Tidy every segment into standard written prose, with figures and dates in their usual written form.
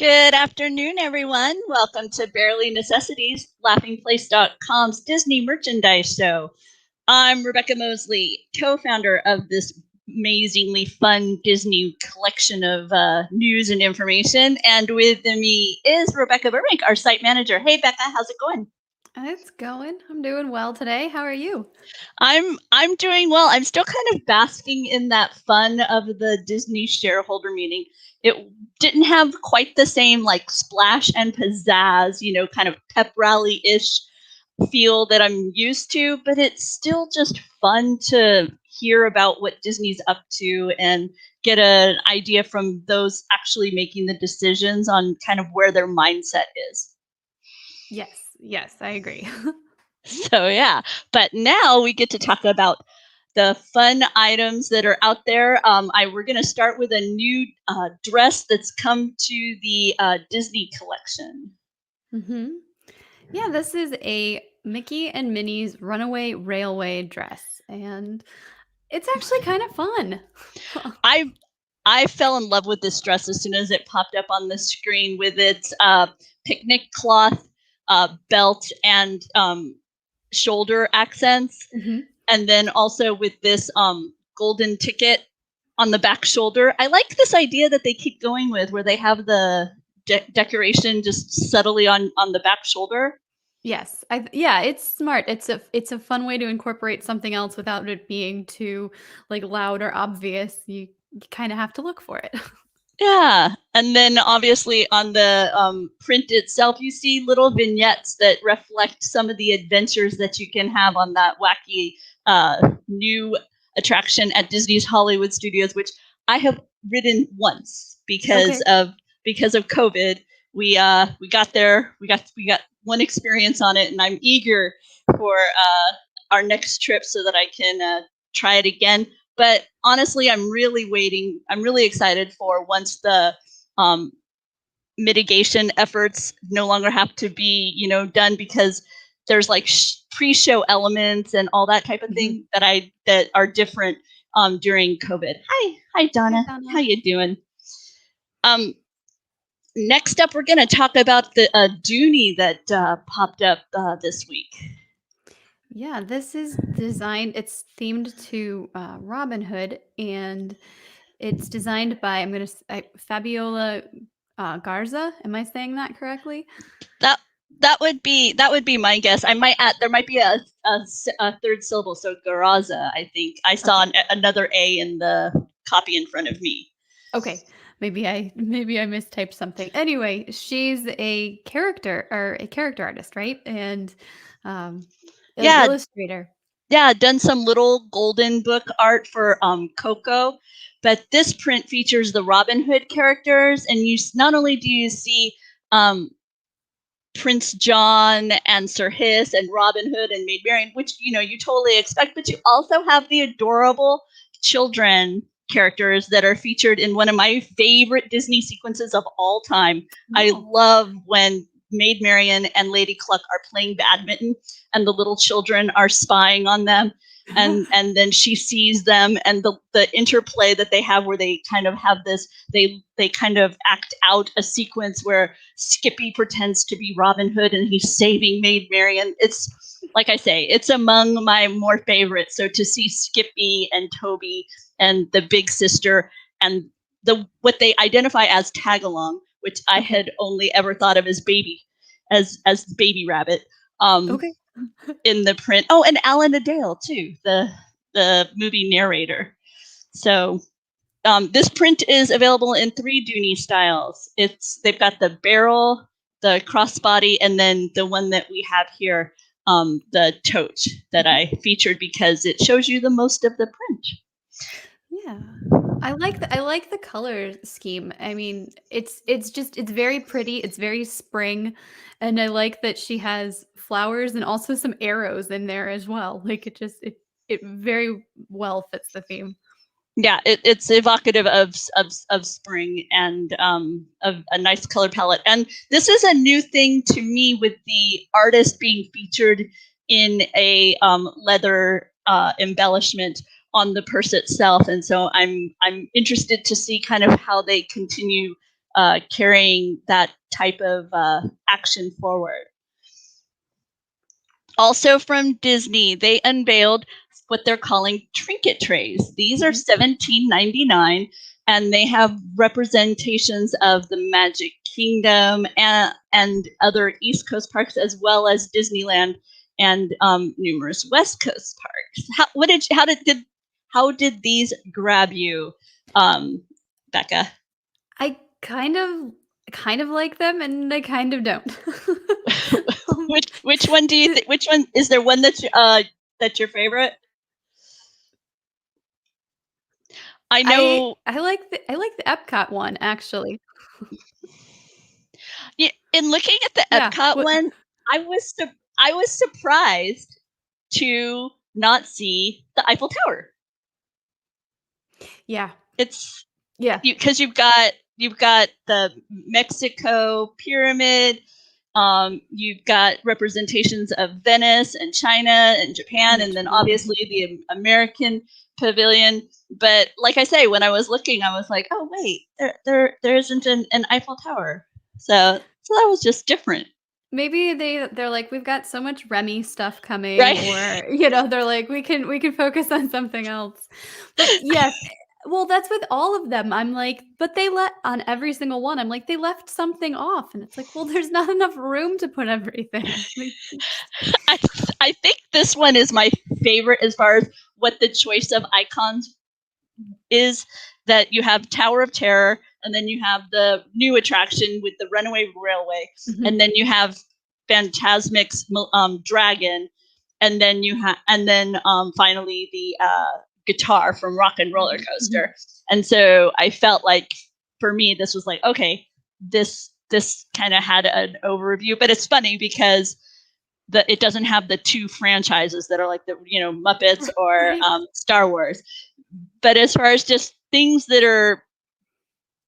Good afternoon, everyone. Welcome to Barely Necessities, laughingplace.com's Disney merchandise show. I'm Rebekah Mosley, co-founder of this amazingly fun Disney collection of news and information. And with me is Rebekah Burbank, our site manager. Hey, Bekah, how's it going? It's going. I'm doing well today. How are you? I'm doing well. I'm still kind of basking in that fun of the Disney shareholder meeting. It didn't have quite the same like splash and pizzazz, kind of pep rally-ish feel that I'm used to, but it's still just fun to hear about what Disney's up to and get an idea from those actually making the decisions on kind of where their mindset is. Yes, I agree. So yeah, but now we get to talk about the fun items that are out there. We're going to start with a new dress that's come to the Disney collection. Mm-hmm. Yeah, this is a Mickey and Minnie's Runaway Railway dress, and it's actually kind of fun. I fell in love with this dress as soon as it popped up on the screen with its picnic cloth belt and shoulder accents. Mm-hmm. And then also with this golden ticket on the back shoulder. I like this idea that they keep going with where they have the decoration just subtly on the back shoulder. Yes, yeah, it's smart. It's a fun way to incorporate something else without it being too like loud or obvious. You kind of have to look for it. Yeah, and then obviously on the print itself, you see little vignettes that reflect some of the adventures that you can have on that wacky new attraction at Disney's Hollywood Studios, which I have ridden once because of COVID. We got there, we got one experience on it, and I'm eager for our next trip so that I can try it again. But honestly, I'm really excited for once the mitigation efforts no longer have to be, done, because there's like pre-show elements and all that type of thing that are different during COVID. Hi, Donna. How you doing? Next up, we're going to talk about the Dooney that popped up this week. Yeah, this is designed, it's themed to Robin Hood, and it's designed by, Fabiola Garza. Am I saying that correctly? That would be my guess. I might add, there might be a third syllable, so Garza, I think. I saw another A in the copy in front of me. Okay. Maybe I mistyped something. Anyway, she's a character artist, right? And illustrator. Yeah, done some little golden book art for Coco, but this print features the Robin Hood characters, and not only do you see Prince John and Sir Hiss and Robin Hood and Maid Marian, which you totally expect, but you also have the adorable children characters that are featured in one of my favorite Disney sequences of all time. Oh. I love when Maid Marian and Lady Cluck are playing badminton and the little children are spying on them. And then she sees them, and the interplay that they have where they kind of have this, they kind of act out a sequence where Skippy pretends to be Robin Hood and he's saving Maid Marian. It's, like I say, it's among my more favorites. So to see Skippy and Toby and the big sister and what they identify as Tagalong, which I had only ever thought of as baby rabbit. In the print. Oh, and Alan Adale too, the movie narrator. So this print is available in 3 Dooney styles. They've got the barrel, the crossbody, and then the one that we have here, the tote that I featured because it shows you the most of the print. Yeah. I like the color scheme. I mean, it's very pretty. It's very spring, and I like that she has flowers and also some arrows in there as well. Like it very well fits the theme. Yeah, it's evocative of spring and of a nice color palette. And this is a new thing to me with the artist being featured in a leather embellishment on the purse itself. And so I'm interested to see kind of how they continue carrying that type of action forward. Also from Disney, they unveiled what they're calling trinket trays. These are $17.99, and they have representations of the Magic Kingdom and other East Coast parks, as well as Disneyland and numerous West Coast parks. How did these grab you, Bekah? I kind of like them, and I kind of don't. Which one do you think? Which one is there? One that's your favorite? I know. I like the Epcot one, actually. Yeah, in looking at the Epcot one, I was surprised to not see the Eiffel Tower. Yeah. It's because you've got the Mexico pyramid. You've got representations of Venice and China and Japan, and then obviously the American pavilion. But like I say, when I was looking, I was like, oh wait, there isn't an Eiffel Tower. So that was just different. Maybe they're like, we've got so much Remy stuff coming, right? Or they're like, we can focus on something else. But yes, well, that's with all of them. I'm like, but they on every single one. I'm like, they left something off, and it's like, well, there's not enough room to put everything. I think this one is my favorite as far as what the choice of icons is. That you have Tower of Terror, and then you have the new attraction with the Runaway Railway, and then you have Phantasmic's Dragon, and then finally the guitar from Rock and Roller Coaster. And so I felt like, for me, this was like, okay, this kind of had an overview, but it's funny because it doesn't have the two franchises that are like the Muppets or Star Wars. But as far as just things that are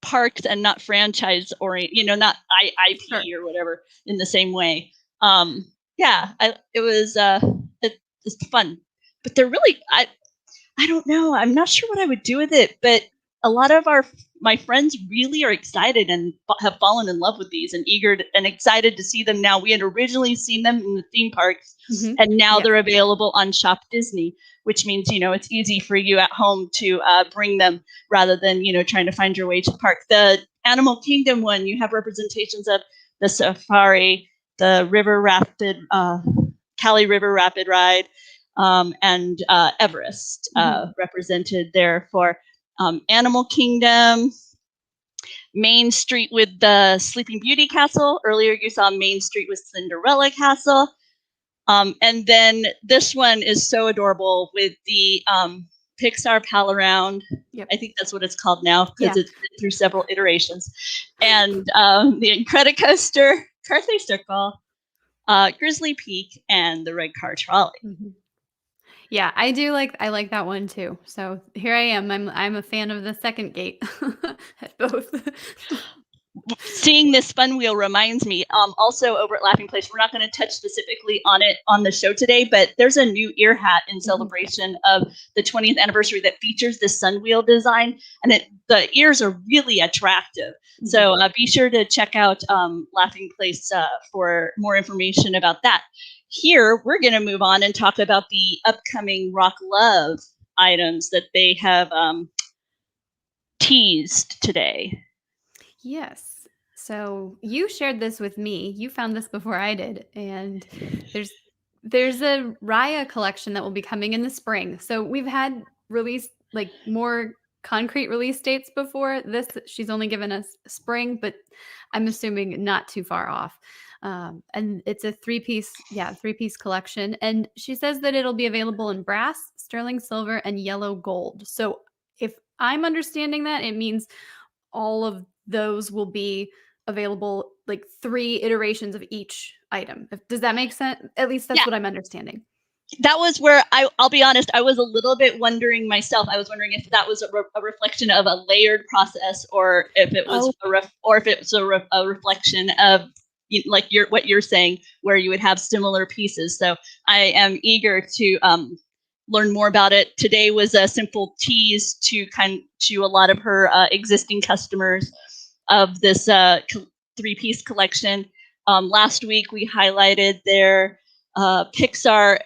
parks and not franchise oriented, not IP or whatever in the same way. It was fun. But they're really, I don't know. I'm not sure what I would do with it, but a lot of my friends really are excited and have fallen in love with these and eager and excited to see them now. We had originally seen them in the theme parks, and now they're available on shopDisney, which means, it's easy for you at home to bring them rather than, trying to find your way to the park. The Animal Kingdom one, you have representations of the safari, the Cali River Rapid Ride, and Everest represented there for Animal Kingdom. Main Street with the Sleeping Beauty Castle. Earlier you saw Main Street with Cinderella Castle. And then this one is so adorable with the Pixar Pal Around. I think that's what it's called now because it's been through several iterations. And the Incredicoaster, Carthay Circle, Grizzly Peak, and the Red Car Trolley. Yeah, I like that one too. So here I am. I'm a fan of the second gate at both. Seeing this fun wheel reminds me, also over at Laughing Place, we're not going to touch specifically on it on the show today, but there's a new ear hat in celebration of the 20th anniversary that features this sun wheel design, and the ears are really attractive. So be sure to check out Laughing Place for more information about that. Here, we're going to move on and talk about the upcoming RockLove items that they have teased today. Yes. So you shared this with me. You found this before I did. And there's a Raya collection that will be coming in the spring. So we've had more concrete release dates before this. She's only given us spring, but I'm assuming not too far off. And it's a three-piece collection. And she says that it'll be available in brass, sterling silver, and yellow gold. So if I'm understanding that, it means all of those will be available, like 3 iterations of each item. Does that make sense? At least that's what I'm understandanding. That was where I'll be honest, I was a little bit wondering myself. I was wondering if that was a reflection of a layered process, or if it was a reflection of like what you're saying, where you would have similar pieces. So I am eager to learn more about it. Today was a simple tease to a lot of her existing customers of this three-piece collection. Last week we highlighted their Pixar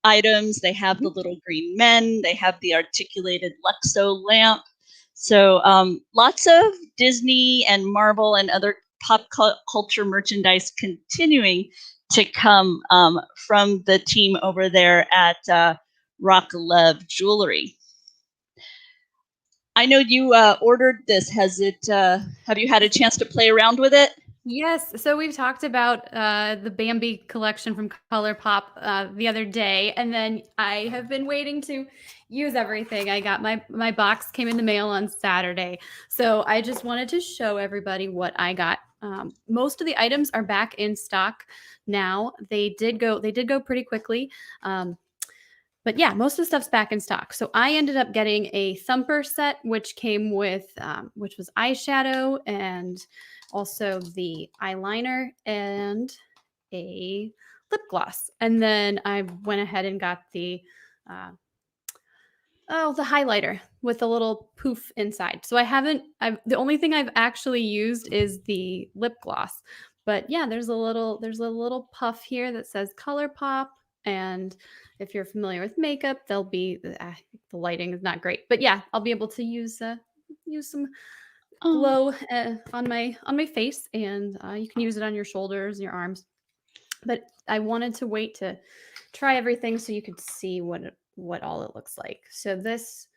items. They have the little green men. They have the articulated Luxo lamp. So lots of Disney and Marvel and other pop culture merchandise continuing to come from the team over there at RockLove Jewelry. I know you ordered this. Has it? Have you had a chance to play around with it? Yes. So we've talked about the Bambi collection from ColourPop the other day, and then I have been waiting to use everything. I got my box came in the mail on Saturday, so I just wanted to show everybody what I got. Most of the items are back in stock now. They did go pretty quickly. But yeah, most of the stuff's back in stock. So I ended up getting a Thumper set, which came with, which was eyeshadow and also the eyeliner and a lip gloss. And then I went ahead and got the highlighter with a little poof inside. So the only thing I've actually used is the lip gloss. But yeah, there's a little puff here that says ColourPop. And if you're familiar with makeup, there'll be the lighting is not great, but yeah, I'll be able to use some glow on my face, and you can use it on your shoulders and your arms. But I wanted to wait to try everything so you could see what all it looks like. So this,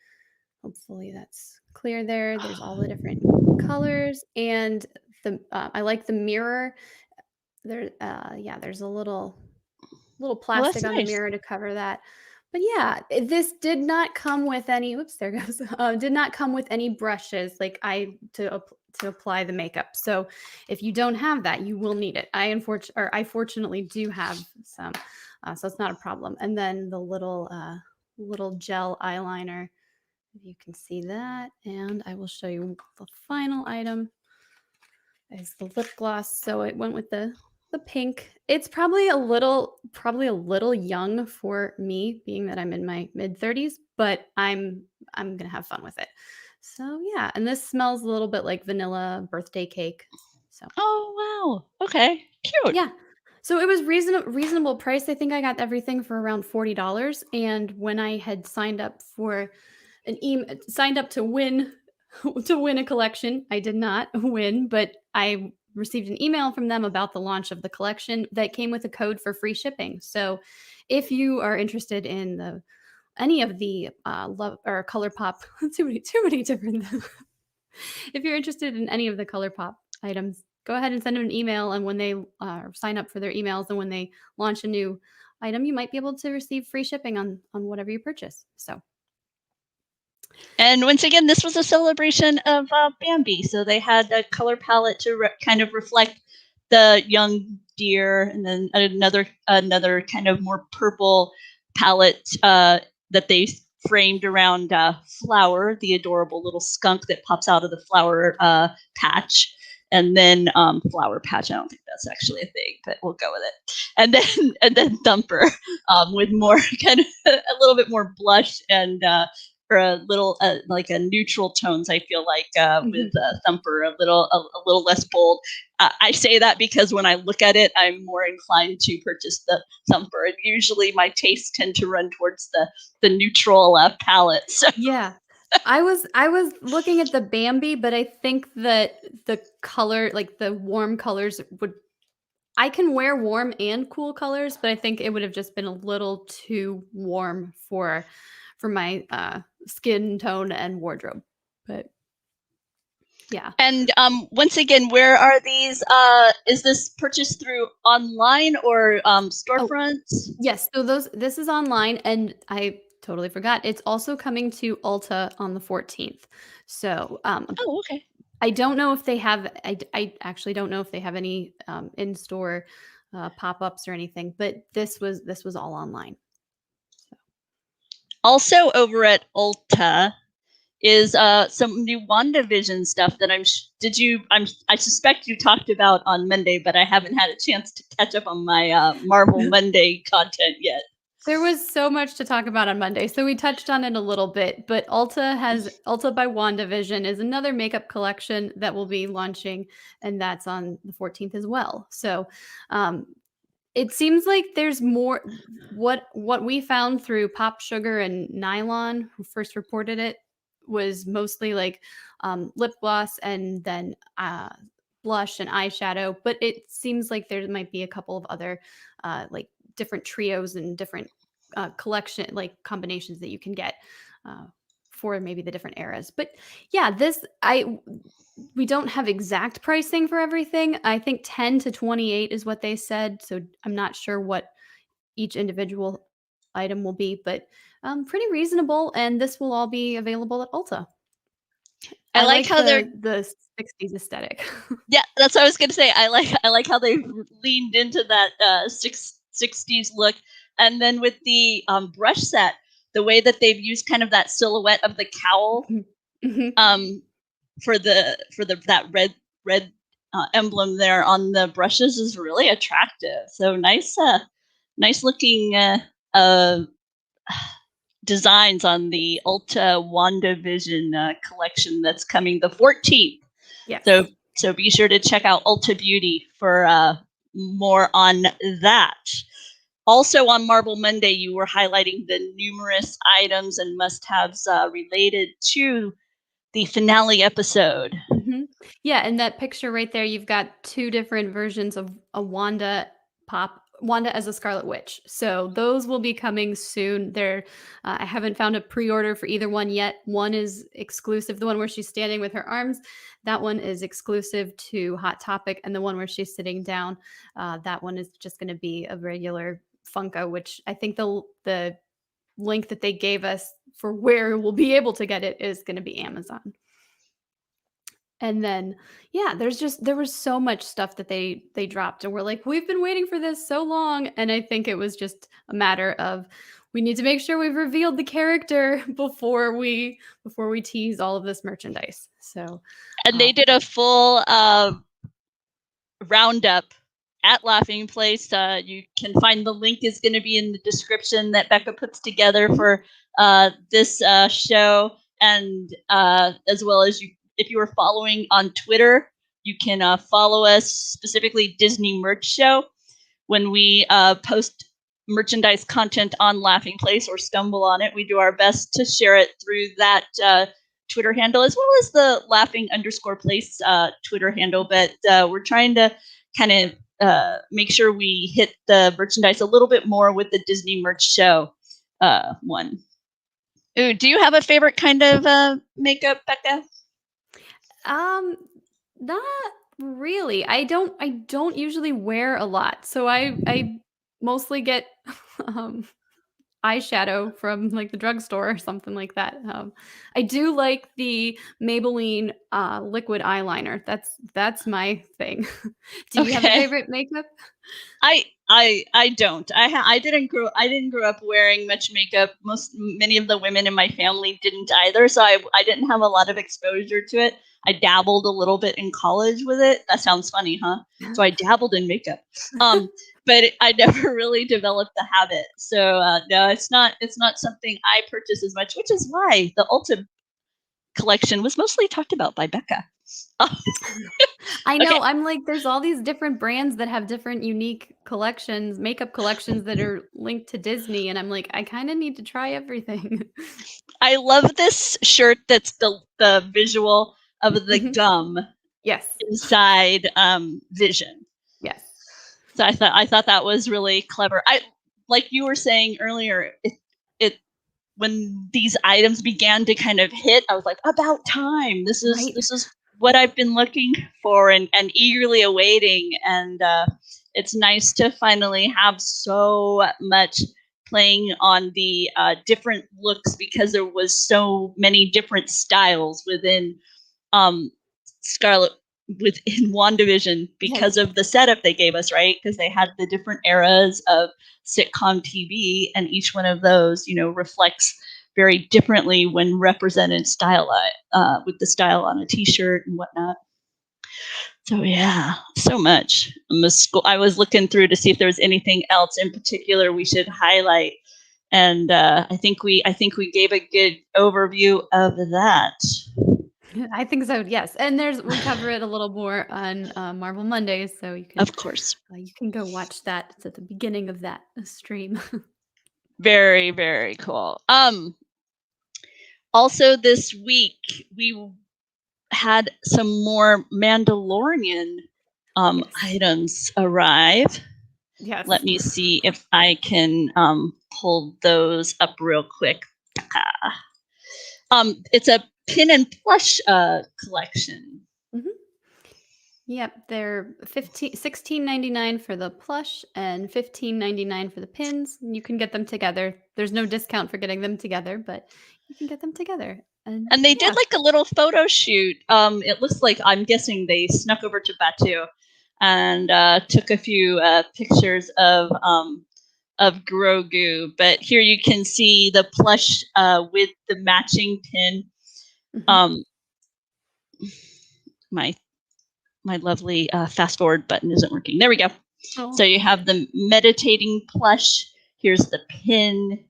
hopefully that's clear there. There's all the different colors, and I like the mirror. There, there's a little plastic on the mirror to cover that. But yeah, this did not come with any. Oops, there goes. Did not come with any brushes to apply the makeup. So if you don't have that, you will need it. I fortunately do have some, so it's not a problem. And then the little gel eyeliner, if you can see that, and I will show you the final item is the lip gloss. So it went with the pink. It's probably a little young for me, being that I'm in my mid-30s, but I'm gonna have fun with it. So yeah, and this smells a little bit like vanilla birthday cake. So oh wow, okay, cute. Yeah, so it was reasonable price. I think I got everything for around $40, and when I had signed up for signed up to win a collection, I did not win, but I received an email from them about the launch of the collection that came with a code for free shipping. So if you are interested in any of the love or ColourPop, too many different. If you're interested in any of the ColourPop items, go ahead and send them an email. And when they sign up for their emails, and when they launch a new item, you might be able to receive free shipping on whatever you purchase. So. And once again, this was a celebration of Bambi. So they had a color palette to kind of reflect the young deer, and then another kind of more purple palette that they framed around Flower, the adorable little skunk that pops out of the flower patch. And then Flower Patch, I don't think that's actually a thing, but we'll go with it. And then Thumper with more kind of a little bit more blush and or a little like a neutral tones. I feel like with Thumper a little less bold. I say that because when I look at it, I'm more inclined to purchase the Thumper, and usually my tastes tend to run towards the neutral palette. So. Yeah. I was looking at the Bambi, but I think that the color, like the warm colors, I can wear warm and cool colors, but I think it would have just been a little too warm for my skin tone and wardrobe. But yeah. And once again, where are these? Is this purchased through online or storefronts? Yes. So this is online, and I totally forgot. It's also coming to Ulta on the 14th. So okay. I don't know if they have. I actually don't know if they have any in-store pop-ups or anything. But this was all online. So. Also over at Ulta is some new WandaVision stuff that I suspect you talked about on Monday, but I haven't had a chance to catch up on my Marvel Monday content yet. There was so much to talk about on Monday, so we touched on it a little bit, but Ulta by WandaVision is another makeup collection that will be launching, and that's on the 14th as well. So, um, it seems like there's more. What we found through Pop Sugar and Nylon, who first reported it, was mostly like lip gloss and then blush and eyeshadow. But it seems like there might be a couple of other like different trios and different collection like combinations that you can get for maybe the different eras. But yeah, we don't have exact pricing for everything. I think 10 to 28 is what they said. So I'm not sure what each individual item will be, but pretty reasonable. And this will all be available at Ulta. I I like like how they're the 60s aesthetic. yeah, that's what I was gonna say. I like how they leaned into that 60s look, and then with the brush set, the way that they've used kind of that silhouette of the cowl um, for the that red emblem there on the brushes is really attractive. So nice looking uh, designs on the Ulta WandaVision collection that's coming the 14th. Yes. So be sure to check out Ulta Beauty for more on that. Also on Marble Monday, you were highlighting the numerous items and must-haves related to the finale episode. Mm-hmm. Yeah, and that picture right there, you've got two different versions of a Wanda as a Scarlet Witch. So those will be coming soon. I haven't found a pre-order for either one yet. One is exclusive, the one where she's standing with her arms. That one is exclusive to Hot Topic, and the one where she's sitting down, that one is just going to be a regular Funko, which I think the link that they gave us for where we'll be able to get it is going to be Amazon. And then, yeah, there was so much stuff that they dropped, and we're like, we've been waiting for this so long. And I think it was just a matter of we need to make sure we've revealed the character before we tease all of this merchandise. So, and they did a full roundup at Laughing Place. You can find the link is going to be in the description that Bekah puts together for this show, and as well as if you are following on Twitter, you can follow us, specifically Disney Merch Show. When we post merchandise content on Laughing Place or stumble on it, we do our best to share it through that Twitter handle, as well as the Laughing_Place Twitter handle. But we're trying to kind of make sure we hit the merchandise a little bit more with the Disney Merch Show one. Ooh, do you have a favorite kind of makeup, Bekah? Not really. I don't usually wear a lot. So I mostly get eyeshadow from like the drugstore or something like that. I do like the Maybelline liquid eyeliner. That's my thing. Do you have a favorite makeup? I don't. I didn't grow up wearing much makeup. Many of the women in my family didn't either, so I didn't have a lot of exposure to it. I dabbled a little bit in college with it. That sounds funny, huh? So I dabbled in makeup, but I never really developed the habit. So no, it's not something I purchase as much, which is why the Ulta collection was mostly talked about by Bekah. I know. Okay. I'm like, there's all these different brands that have different unique collections, makeup collections that are linked to Disney. And I'm like, I kind of need to try everything. I love this shirt that's the visual of the gum inside Vision. Yes. So I thought that was really clever. Like you were saying earlier, it when these items began to kind of hit, I was like, about time. This is what I've been looking for and eagerly awaiting. And it's nice to finally have so much playing on the different looks, because there was so many different styles within within WandaVision because of the setup they gave us, right? Because they had the different eras of sitcom TV, and each one of those, reflects very differently when represented with the style on a t-shirt and whatnot. So yeah, so much. I was looking through to see if there was anything else in particular we should highlight. And I think we gave a good overview of that. I think so, yes. And we cover it a little more on Marvel Mondays, so Of course. you can go watch that. It's at the beginning of that stream. Very, very cool. Also this week we had some more Mandalorian Yes. items arrive. Yes. Let me see if I can pull those up real quick. It's a pin and plush collection. Mm-hmm. Yep, they're $16.99 for the plush and $15.99 for the pins. You can get them together. There's no discount for getting them together, but you can get them together. And they did like a little photo shoot. It looks like, I'm guessing they snuck over to Batu and took a few pictures of Grogu. But here you can see the plush with the matching pin. Mm-hmm. My lovely fast forward button isn't working. There we go. Oh. So you have the meditating plush. Here's the pin.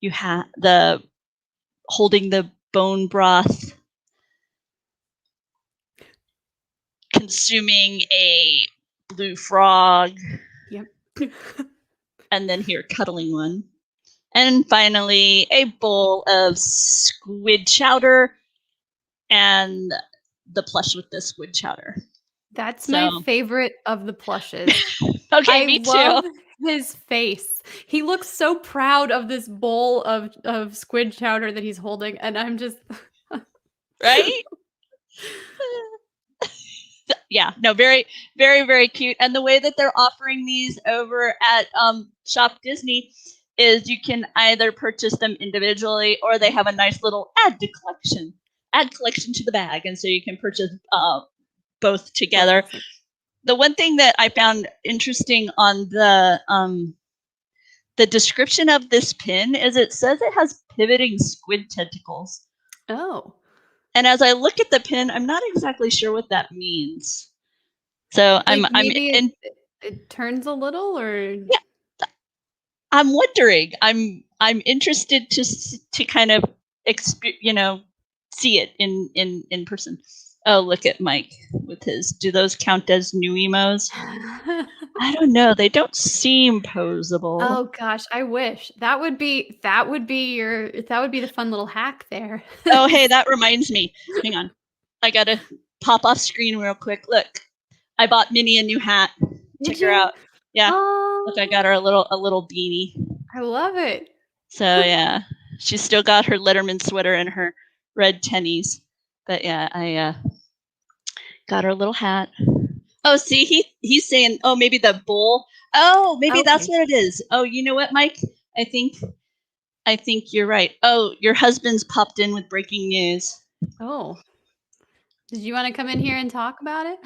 You have the holding the bone broth, consuming a blue frog. Yep. And then here, cuddling one. And finally, a bowl of squid chowder and the plush with the squid chowder. That's my favorite of the plushes. Okay, me too. I love his face. He looks so proud of this bowl of squid chowder that he's holding, and I'm just right? Yeah, no, very, very, very cute. And the way that they're offering these over at shopDisney is you can either purchase them individually, or they have a nice little add collection to the bag, and so you can purchase both together. The one thing that I found interesting on the description of this pin is it says it has pivoting squid tentacles. Oh. And as I look at the pin, I'm not exactly sure what that means. So maybe it turns a little, or yeah, I'm wondering. I'm interested to kind of see it in person. Oh, look at Mike with his. Do those count as new emos? I don't know. They don't seem posable. Oh gosh, I wish. That would be the fun little hack there. Oh, hey, that reminds me. Hang on. I got to pop off screen real quick. Look. I bought Minnie a new hat. Check her out. Yeah. Oh. Look, I got her a little beanie. I love it. So yeah. She's still got her Letterman sweater and her red tennies. But yeah, I got her a little hat. Oh, see, he's saying, oh, maybe the bowl. Oh, maybe that's what it is. Oh, you know what, Mike? I think you're right. Oh, your husband's popped in with breaking news. Oh. Did you want to come in here and talk about it?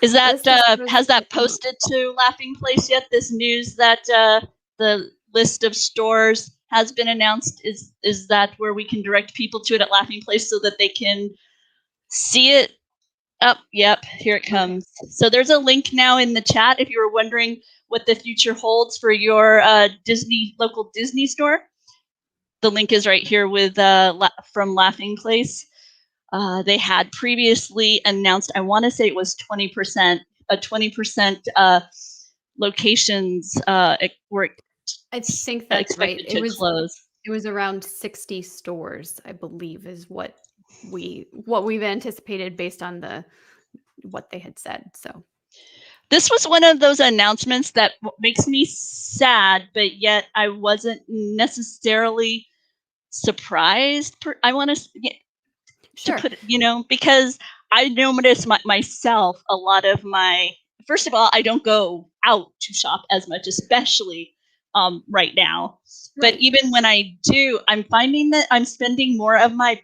Is that has that posted to Laughing Place yet? This news that the list of stores has been announced. Is that where we can direct people to it at Laughing Place so that they can see it? Oh, yep, here it comes. Okay. So there's a link now in the chat if you were wondering what the future holds for your local Disney store. The link is right here with from Laughing Place. They had previously announced, I want to say it was 20%, 20% locations were I think that's expected right. to close. It was around 60 stores, I believe, is what we've anticipated based on what they had said. So this was one of those announcements that makes me sad, but yet I wasn't necessarily surprised. I want to put it, because I noticed myself a lot of first of all, I don't go out to shop as much, especially right now. Right. But even when I do, I'm finding that I'm spending more of my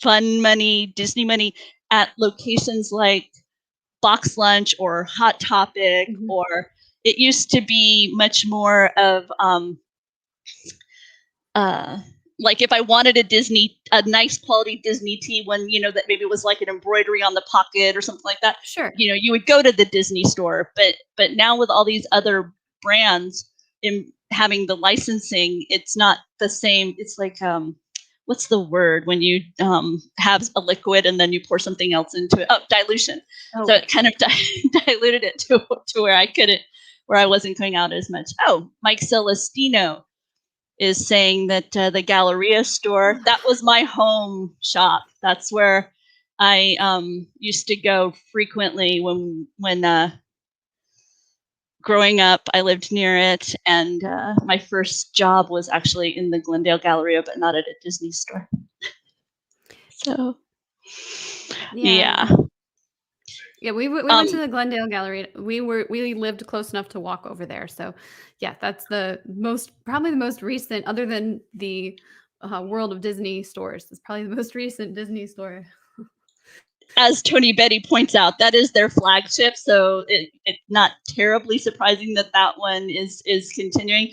fun money, Disney money, at locations like Box Lunch or Hot Topic, mm-hmm. or it used to be much more of like if I wanted a nice quality Disney tee, one, that maybe was like an embroidery on the pocket or something like that. Sure. You would go to the Disney store, but now with all these other brands in having the licensing, it's not the same. It's like what's the word when you have a liquid and then you pour something else into it? Oh, dilution. Oh, So it kind of diluted it to where I wasn't going out as much. Oh, Mike Celestino is saying that the Galleria store, that was my home shop. That's where I used to go frequently when growing up. I lived near it, and my first job was actually in the Glendale Galleria, but not at a Disney store. So, yeah. Yeah, we went to the Glendale Gallery. We lived close enough to walk over there. So, yeah, that's probably the most recent, other than the World of Disney stores. It's probably the most recent Disney store. As Tony Betty points out, that is their flagship, so it's not terribly surprising that one is continuing.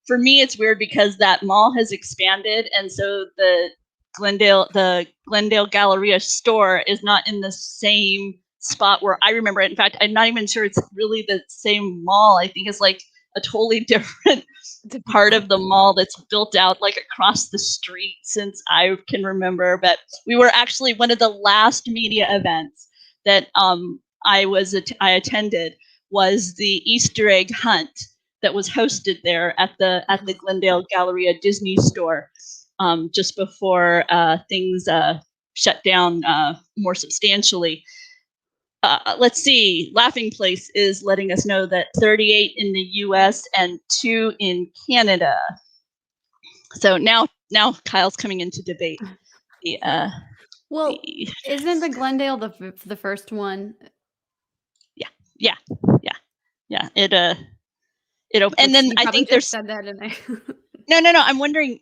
For me, it's weird because that mall has expanded, and so the Glendale Galleria store is not in the same spot where I remember it. In fact, I'm not even sure it's really the same mall. I think it's like a totally different part of the mall that's built out like across the street since I can remember. But we were actually one of the last media events that I attended was the Easter egg hunt that was hosted there at the Glendale Galleria Disney store just before things shut down more substantially. Let's see, Laughing Place is letting us know that 38 in the US and 2 in Canada. So now Kyle's coming into debate. Isn't the Glendale the first one? Yeah. It and then I think there's said that in there. No. I'm wondering,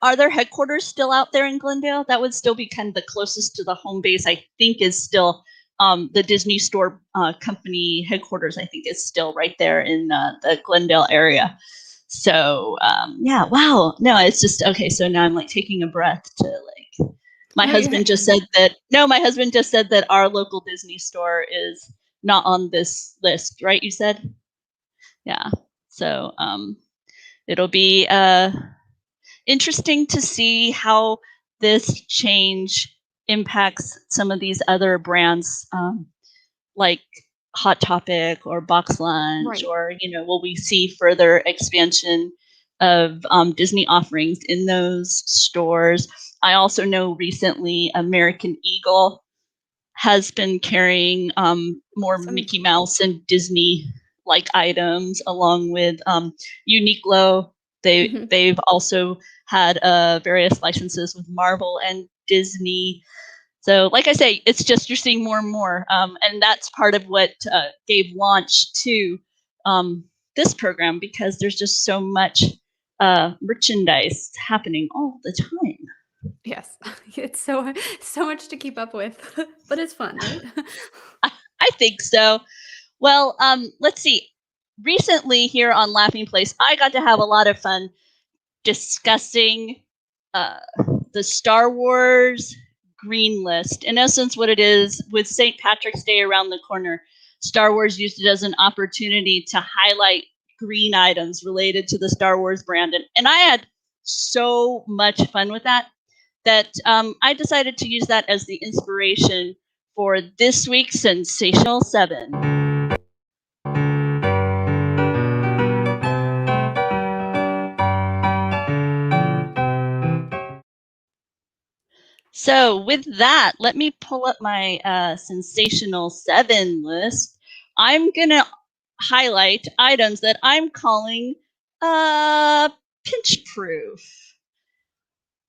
are their headquarters still out there in Glendale? That would still be kind of the closest to the home base. I think is still the Disney Store company headquarters. I think is still right there in the Glendale area. So yeah, wow. No, it's just okay. So now I'm like taking a breath to like. My husband just said that our local Disney store is not on this list, right? You said, yeah. So it'll be interesting to see how this change impacts some of these other brands, like Hot Topic or Box Lunch, or will we see further expansion of Disney offerings in those stores? I also know recently American Eagle has been carrying more Mickey Mouse and Disney like items, along with Uniqlo. They've also had various licenses with Marvel and Disney. So, like I say, it's just you're seeing more and more, and that's part of what gave launch to this program, because there's just so much merchandise happening all the time. Yes, it's so much to keep up with, but it's fun, right? I think so. Well, let's see. Recently here on Laughing Place, I got to have a lot of fun discussing the Star Wars green list. In essence, what it is, with St. Patrick's Day around the corner, Star Wars used it as an opportunity to highlight green items related to the Star Wars brand. And I had so much fun with that I decided to use that as the inspiration for this week's Sensational Seven. So with that, let me pull up my Sensational Seven list. I'm going to highlight items that I'm calling pinch proof.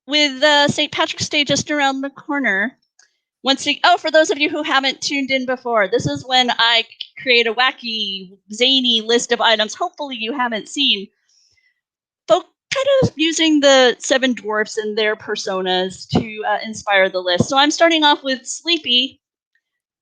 With St. Patrick's Day just around the corner, for those of you who haven't tuned in before, this is when I create a wacky, zany list of items hopefully you haven't seen. Kind of using the seven dwarfs and their personas to inspire the list. So I'm starting off with Sleepy.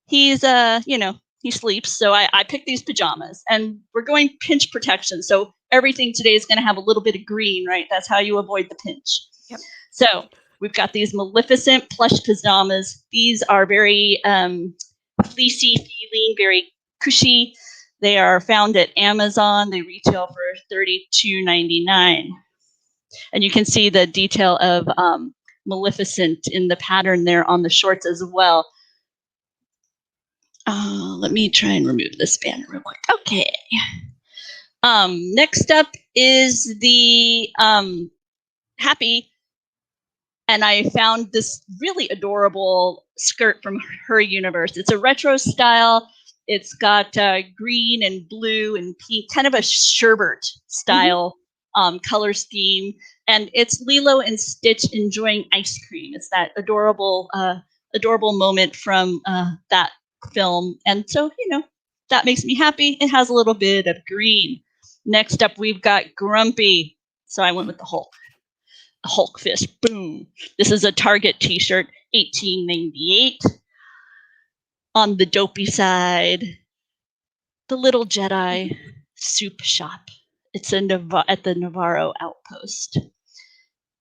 He's, he sleeps. So I picked these pajamas, and we're going pinch protection. So everything today is going to have a little bit of green, right? That's how you avoid the pinch. Yep. So we've got these Maleficent plush pajamas. These are very fleecy feeling, very cushy. They are found at Amazon. They retail for $32.99. And you can see the detail of Maleficent in the pattern there on the shorts as well. Let me try and remove this banner real quick. Okay. Next up is the Happy. And I found this really adorable skirt from her universe. It's a retro style. It's got green and blue and pink, kind of a sherbet style color scheme. And it's Lilo and Stitch enjoying ice cream. It's that adorable moment from that film. And so, that makes me happy. It has a little bit of green. Next up, we've got Grumpy. So I went with the Hulk fist. Boom. This is a Target t-shirt, $18.98. On the dopey side, the Little Jedi soup shop. It's at the Navarro outpost.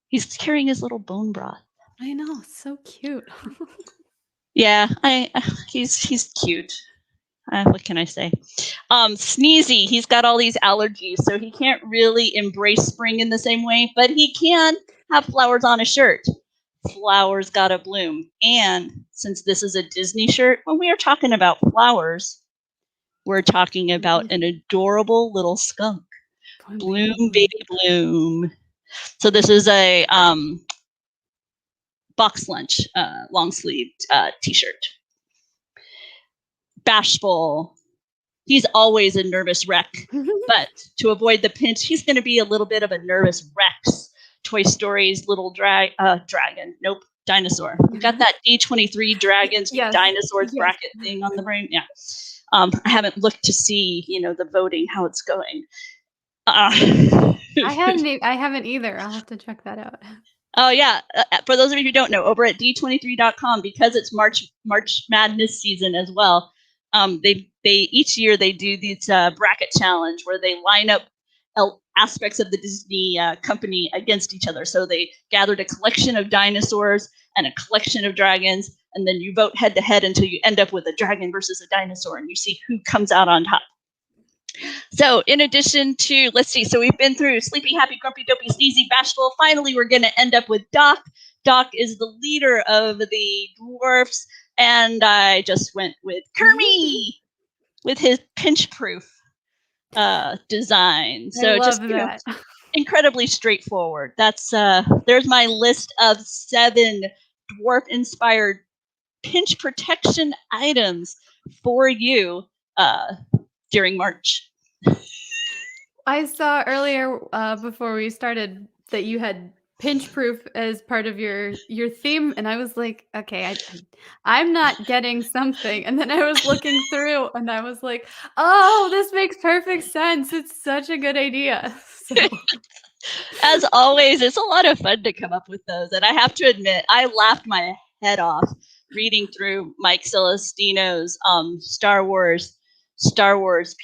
He's carrying his little bone broth. I know, so cute. Yeah, he's cute. What can I say? Sneezy, he's got all these allergies, so he can't really embrace spring in the same way, but he can have flowers on a shirt. Flowers gotta bloom. And since this is a Disney shirt, when we are talking about flowers, we're talking about an adorable little skunk. Bloom, baby, bloom. So this is a box lunch long sleeve t-shirt. Bashful. He's always a nervous wreck, but to avoid the pinch, he's going to be a little bit of a nervous Rex. Toy Story's little dragon. Nope, dinosaur. We got that D23 dragons, dinosaurs bracket thing on the brain. Yeah. I haven't looked to see, the voting, how it's going. I haven't either. I'll have to check that out. Oh yeah, for those of you who don't know, over at d23.com, because it's March Madness season as well. They each year they do these bracket challenge where they line up aspects of the Disney company against each other. So they gathered a collection of dinosaurs and a collection of dragons, and then you vote head to head until you end up with a dragon versus a dinosaur, and you see who comes out on top. So in addition to, let's see, so we've been through Sleepy, Happy, Grumpy, Dopey, Sneezy, Bashful. Finally, we're going to end up with Doc. Doc is the leader of the dwarfs, and I just went with Kermie with his pinch-proof design. So I love that. Incredibly straightforward. That's there's my list of 7 dwarf-inspired pinch protection items for you during March. I saw earlier before we started that you had pinch proof as part of your theme, and I was like, okay, I'm not getting something. And then I was looking through and I was like, oh, this makes perfect sense. It's such a good idea. So. As always, it's a lot of fun to come up with those. And I have to admit, I laughed my head off reading through Mike Celestino's Star Wars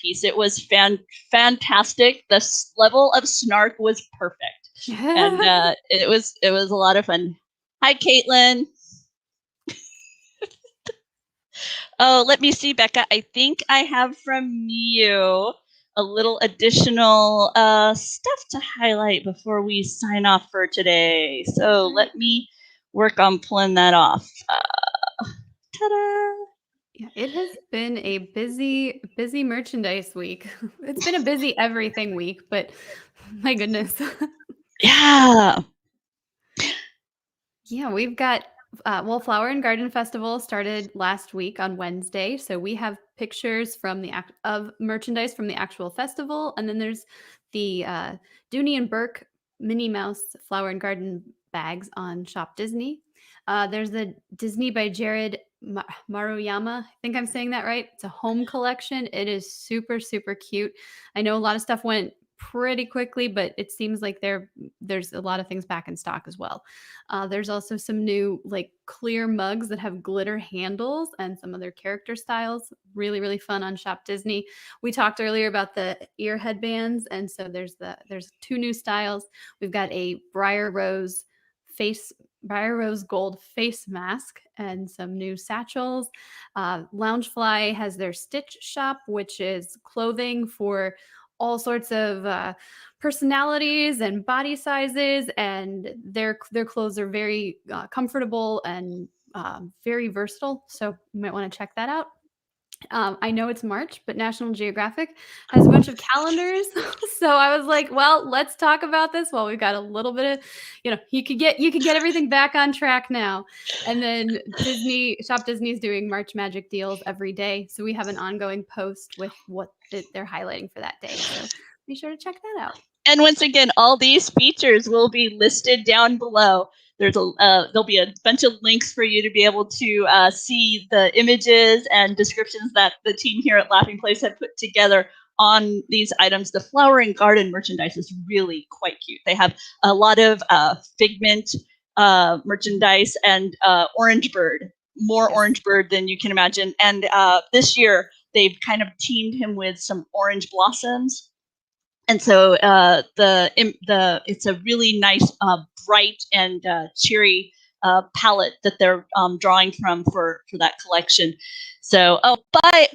piece. It was fantastic. The level of snark was perfect. And it was a lot of fun. Hi, Caitlin. Oh, let me see, Bekah. I think I have from you a little additional stuff to highlight before we sign off for today. So let me work on pulling that off. Ta-da! Yeah, it has been a busy merchandise week. It's been a busy everything week, but my goodness. Yeah. Yeah, we've got Flower and Garden Festival started last week on Wednesday, so we have pictures from of merchandise from the actual festival, and then there's the Dooney and Bourke Minnie Mouse Flower and Garden bags on Shop Disney. There's the Disney by Jared Maruyama. I think I'm saying that right. It's a home collection. It is super, super cute. I know a lot of stuff went pretty quickly, but it seems like there's a lot of things back in stock as well. There's also some new clear mugs that have glitter handles and some other character styles. Really, really fun on Shop Disney. We talked earlier about the ear headbands, and so there's 2 new styles. We've got a Briar Rose face Rose gold face mask and some new satchels. Loungefly has their Stitch shop, which is clothing for all sorts of personalities and body sizes, and their clothes are very comfortable and very versatile. So you might want to check that out. I know it's March, but National Geographic has a bunch of calendars. So I was like, well, let's talk about this while we've got a little bit of, you could get everything back on track now. And then Shop Disney is doing March Magic deals every day. So we have an ongoing post with what they're highlighting for that day. So be sure to check that out. And once again, all these features will be listed down below. There'll be a bunch of links for you to be able to see the images and descriptions that the team here at Laughing Place have put together on these items. The flower and garden merchandise is really quite cute. They have a lot of Figment merchandise and Orange Bird, more yes. Orange Bird than you can imagine. And this year, they've kind of teamed him with some orange blossoms. And so it's a really nice, bright and cheery palette that they're drawing from for that collection. So, bye,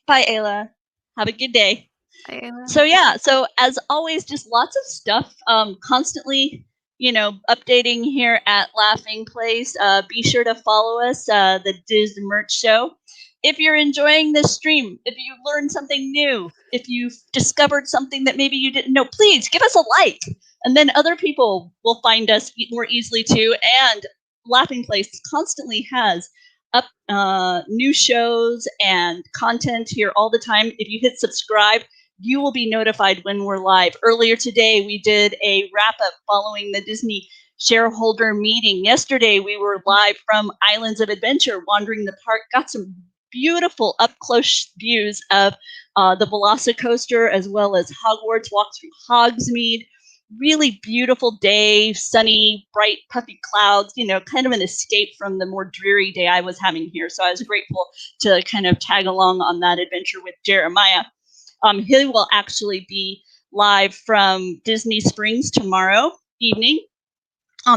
Ayla. Have a good day. Bye, Ayla. So yeah, so as always, just lots of stuff, constantly, updating here at Laughing Place. Be sure to follow us, the Disney Merch Show. If you're enjoying this stream, if you learned something new, if you've discovered something that maybe you didn't know, please give us a like. And then other people will find us more easily too. And Laughing Place constantly has up new shows and content here all the time. If you hit subscribe, you will be notified when we're live. Earlier today, we did a wrap-up following the Disney shareholder meeting. Yesterday, we were live from Islands of Adventure, wandering the park, got some beautiful up-close views of the Velocicoaster, as well as Hogwarts, walked through Hogsmeade. Really beautiful day, sunny, bright, puffy clouds, kind of an escape from the more dreary day I was having here. So I was grateful to kind of tag along on that adventure with Jeremiah. He will actually be live from Disney Springs tomorrow evening.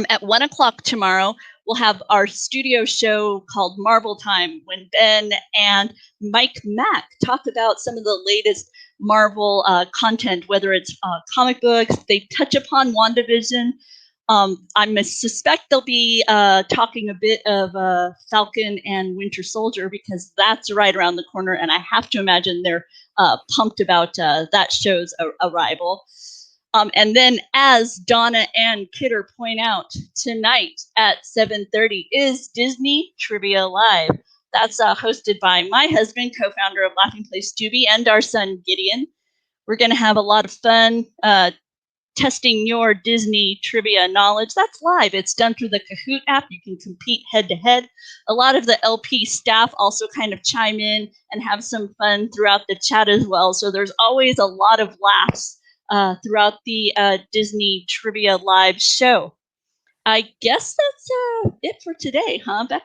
At 1 o'clock tomorrow, we'll have our studio show called Marvel Time, when Ben and Mike Mack talk about some of the latest Marvel content, whether it's comic books. They touch upon WandaVision. I suspect they'll be talking a bit of Falcon and Winter Soldier, because that's right around the corner, and I have to imagine they're pumped about that show's arrival. And then, as Donna and Kidder point out, tonight at 7:30 is Disney Trivia Live. That's hosted by my husband, co-founder of Laughing Place, Doobie, and our son, Gideon. We're going to have a lot of fun testing your Disney trivia knowledge. That's live. It's done through the Kahoot app. You can compete head-to-head. A lot of the LP staff also kind of chime in and have some fun throughout the chat as well. So there's always a lot of laughs throughout the Disney Trivia Live show. I guess that's it for today, huh, Bekah?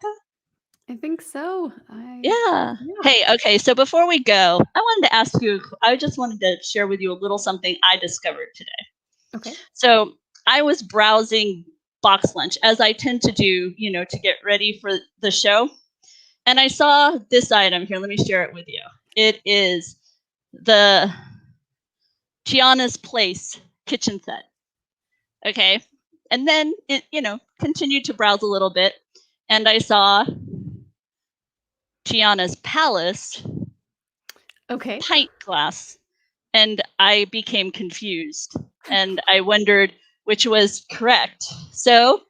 I think so. Yeah. Hey, okay, so before we go, I wanted to ask you, I just wanted to share with you a little something I discovered today. Okay. So I was browsing box lunch, as I tend to do, to get ready for the show. And I saw this item here. Let me share it with you. It is the Tiana's Place kitchen set. Okay. And then it, continued to browse a little bit. And I saw Tiana's Palace pint glass. And I became confused. And I wondered which was correct. So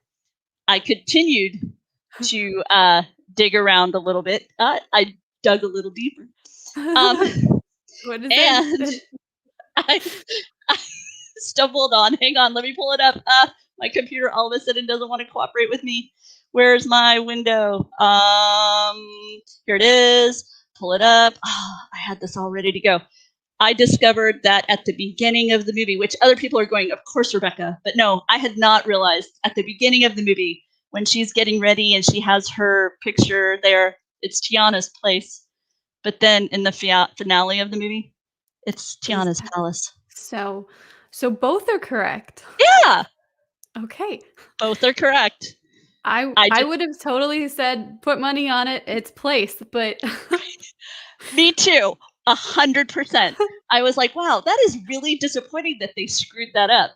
I continued to dig around a little bit. I dug a little deeper. What is it? I stumbled on. Hang on, let me pull it up. My computer all of a sudden doesn't want to cooperate with me. Where's my window? Here it is. Pull it up. Oh, I had this all ready to go. I discovered that at the beginning of the movie, which other people are going, of course, Rebekah. But no, I had not realized at the beginning of the movie, when she's getting ready and she has her picture there, it's Tiana's place. But then in the finale of the movie, it's Tiana's Palace. So both are correct. Yeah. Okay. Both are correct. I would have totally said, "Put money on it, it's placed," but Me too, 100%. I was like, wow, that is really disappointing that they screwed that up.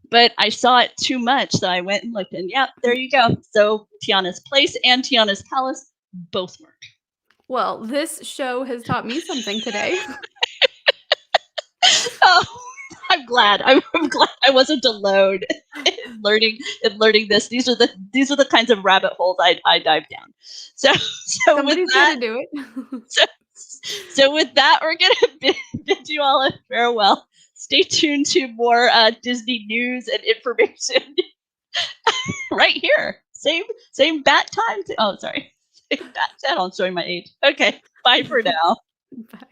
But I saw it too much, so I went and looked, and yep, there you go. So Tiana's Place and Tiana's Palace both work. Well, this show has taught me something today. Oh, I'm glad. I'm glad I wasn't alone in learning this. These are the kinds of rabbit holes I dive down. So Somebody's gotta do it. so, so with that, we're gonna bid you all a farewell. Stay tuned to more Disney news and information right here. Same bat time. Oh, sorry. Same bat channel. I'm showing my age. Okay. Bye for now. Bye.